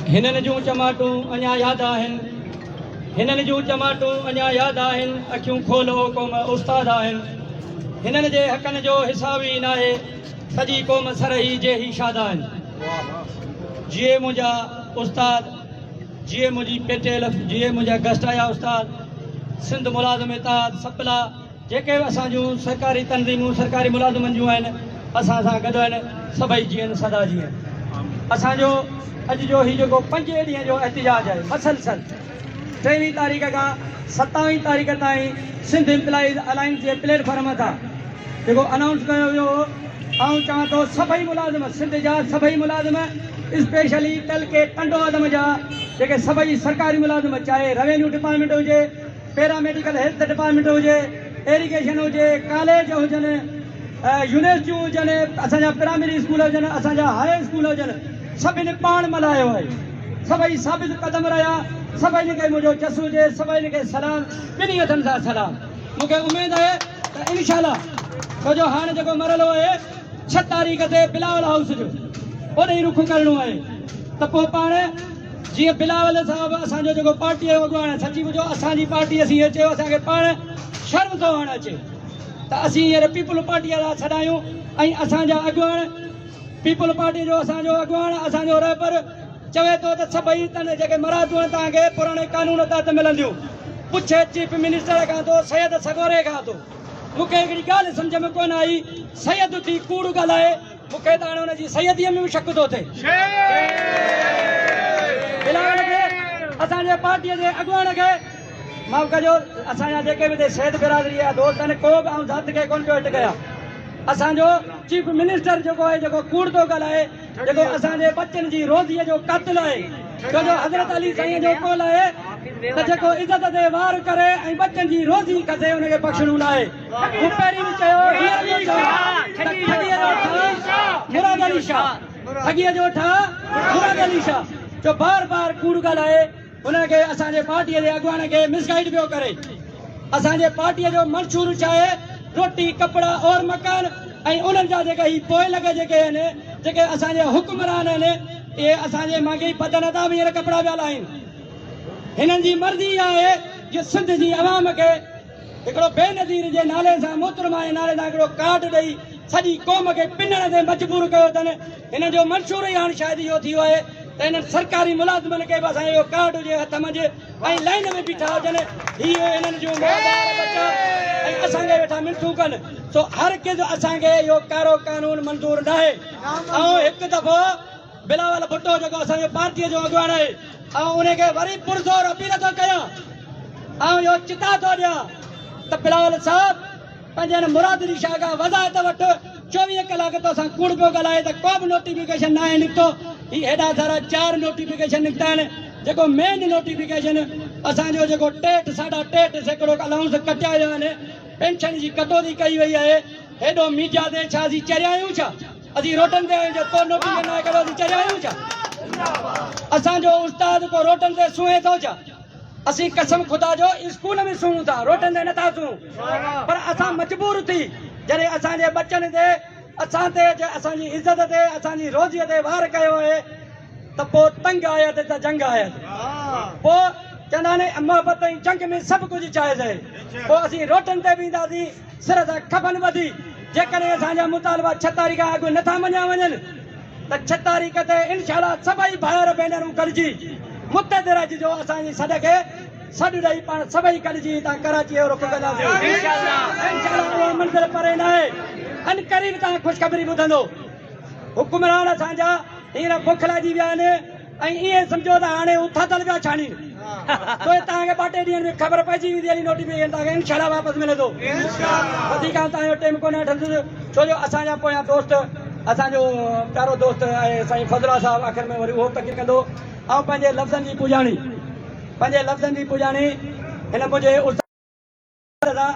हिननि जूं चमाटूं अञा यादि आहिनि, हिननि जूं चमाटूं अञा यादि आहिनि, अखियूं खोलो क़ौम उस्ताद आहिनि, हिननि जे हक़नि जो हिसाब ई न आहे, सॼी क़ौम सरही जे ई शाद आहिनि। जीअं मुंहिंजा उस्ताद, जीअं मुंहिंजी पेटेल, जीअं मुंहिंजा गेस्ट आया उस्ताद, सिंध मुलाज़िम इताद सपला, जेके बि असांजूं सरकारी तंज़ीमूं सरकारी मुलाज़िमनि जूं आहिनि, असां सां गॾु आहिनि, सभई जीअनि सदा जीअनि। असांजो अॼु जो हीउ जेको 5 ॾींहं जो एहतिजाज आहे, मसलसल 23 तारीख़ खां 27 तारीख़ ताईं सिंध एम्प्लॉइज़ अलायंस जे प्लेटफॉर्म तां जेको अनाउंस कयो वियो हो, आउं चवां थो सभई मुलाज़िम, सिंध जा सभई मुलाज़िम, स्पेशली तलके टंडो आदम जा जेके सभई सरकारी मुलाज़िम, चाहे रेवेन्यू डिपार्टमेंट हुजे, पैरामेडिकल हेल्थ डिपार्टमेंट हुजे, एरीगेशन हुजे, कॉलेज हुजनि, यूनिवर्सिटियूं हुजनि, असांजा प्राइमरी स्कूल हुजनि, असांजा हाई स्कूल हुजनि, सभिनी पाण मल्हायो आहे, सभई साबित क़दम रहिया, सभिनी खे मुंहिंजो जस हुजे, सभिनी खे सलाम, ॿिन्ही हथनि सां सलाम। मूंखे उमेद आहे त इनशाला छो जो हाणे जेको मरलो आहे 6 तारीख़ ते बिलावल हाउस जो ओॾे ई रुख करणो आहे, त पोइ पाण जीअं बिलावल साहिबु असांजो जेको पार्टीअ जो अॻुवाण आहे, सची मुंहिंजो असांजी पार्टी असीं हीअ चयो, असांखे पाण शर्म थो हाणे अचे त असीं हींअर पीपल पार्टीअ लाइ छॾायूं, ऐं असांजा अॻुवाण पीपल पार्टी जो असांजो अॻुवाण, असांजो रहबर चवे थो त सभई जेके मरादूं आहिनि तव्हांखे पुराणे कानून तहत मिलंदियूं, पुछे चीफ मिनिस्टर खां थो, सैयद सगोरे खां थो। मूंखे हिकिड़ी ॻाल्हि सम्झ में कोन आई, सैयद थी कूड़ ॻाल्हाए, मूंखे त हाणे हुनजी सैयदीअ में बि शक थो थिए। बिलावल खे, असांजे पार्टीअ जे अॻुवाण खे माफ़ कजो, असांजा जेके बि शहीद बिरादरी जा दोस्त आहिनि, को बि आउं ज़ात खे कोन पियो हिट कयां, असांजो चीफ मिनिस्टर जेको आहे जेको कूड़ थो ॻाल्हाए, जेको असांजे बच्चनि जी रोज़ीअ जो क़ातिल आहे, छो जो हज़रत अली साईं जो कौल आहे त जेको इज़त ते वार करे ऐं बच्चनि जी रोज़ी कसे हुनखे बख़्शणो न आहे। हू पहिरीं बि चयो, मुराद अली शाह, ठॻीअ जो ठाह मुराद अली शाह, जो बार बार कूड़ ॻाल्हाए, हुनखे असांजे पार्टीअ जे अॻुवाण खे मिसगाइड पियो करे। असांजे पार्टीअ जो मंशूर छा आहे, रोटी कपिड़ा और मकान, ऐं उन्हनि जा जेके ही पोइ लॻे जेके आहिनि, जेके असांजे हुक्मरान आहिनि, इहे असांजे माॻे बदन था हींअर कपिड़ा पिया लाहिनि। हिननि जी मर्ज़ी आहे जो सिंध जी अवाम खे हिकिड़ो बेनज़ीर जे नाले सां, मोहतरमा जे नाले सां हिकिड़ो कार्ड ॾेई सॼी क़ौम खे पिनण ते मजबूर कयो अथनि। हिननि जो मंशूर ई हाणे शायदि इहो थी वियो आहे त हिननि सरकारी मुलाज़िमनि खे बि असांजो इहो कार्ड हुजे हथ मंझि, ऐं लाइन में बीठा हुजनि, हीअ हिननि जूं ऐं असांखे वेठा मिनथूं कनि। सो हर कंहिं असांखे इहो कारो कानून मंज़ूर न आहे। ऐं हिकु दफ़ो बिलावल भुट्टो जेको असांजो पार्टीअ जो अॻुवाण आहे, ऐं उनखे वरी पुरज़ोर अपील थो कयां, ऐं इहो चिता थो ॾियां त बिलावल साहिब पंहिंजे मुराद अली शाह खां वज़ाहत वठि, 24 कलाक तोसां कूड़ पियो ॻाल्हाए त को बि नोटिफिकेशन न आहे निकितो। ही हेॾा सारा 4 नोटिफिकेशन निकिता आहिनि, जेको मेन नोटिफिकेशन असांजो जेको 3.5% अलाउंस कटिया विया आहिनि, पेंशन जी कटौती कई वई आहे। हेॾो मीडिया ते छा असीं चरिया आहियूं छा? असीं रोडनि ते आहियूं जो को नोटिफिकेशन न कयो, असीं चरिया आहियूं छा? असांजो उस्ताद को रोडनि ते सुहे थो छा? असीं कसम ख़ुदा जो स्कूल में सुहूं था, रोडनि ते नथा सुहूं, पर असां मजबूर थी जॾहिं असांजे बच्चनि ते, असां ते, असांजी इज़त ते, असांजी रोज़ीअ ते वार कयो आहे, त पोइ तंग आयत त जंग आयत, पोइ चवंदा आहिनि मोहबत ऐं जंग में सभु कुझु जाइज़ आहे। पोइ असीं रोडनि ते बि ईंदासीं, सिर सां खपनि ॿधी, जेकॾहिं असांजा मुतालबा 6 तारीख़ खां अॻु नथा मञिया वञनि त 6 तारीख़ ते इनशाला सभई भाइर भेनरूं गॾिजी मुतहद जो असांजी सॾ खे सॾु ॾेई पाण सभई गॾिजी हितां कराचीअ जो रुख कंदासीं। इनशाला मंज़िल परे न आहे, अन क़रीब तव्हां ख़ुशख़बरी ॿुधंदो। हुकुमरान असांजा हींअर बुख लाइजी विया आहिनि, ऐं ईअं सम्झो त हाणे हू थाधल पिया छाणीनि, तो तव्हांखे 2-3 ॾींहंनि में ख़बर पइजी वेंदी हली नोटिफिकेशन तव्हांखे इनशाला वापसि मिलंदो। वधीक तव्हांजो टाइम कोन वठंदुसि, छो जो असांजा पोयां दोस्त, असांजो प्यारो दोस्त आहे साईं फज़ला साहिबु, आख़िर में वरी उहो तक़रीर कंदो। ऐं पंहिंजे लफ़्ज़नि जी पुॼाणी, पंहिंजे लफ़्ज़नि जी पुॼाणी हिन मुंहिंजे उस्ताद सां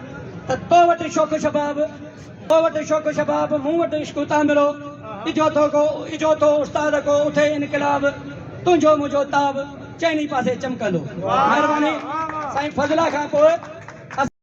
त तो वटि शौक़ु शबाब, तो वटि शौक़ु शबाब, मूं वटि इश्क़ तामिरो, इजो थो उस्ताद को उथे इनकलाब, तुंहिंजो मुंहिंजो ताब चइनी पासे चमकंदो। महिरबानी साईं फज़ला खां पोइ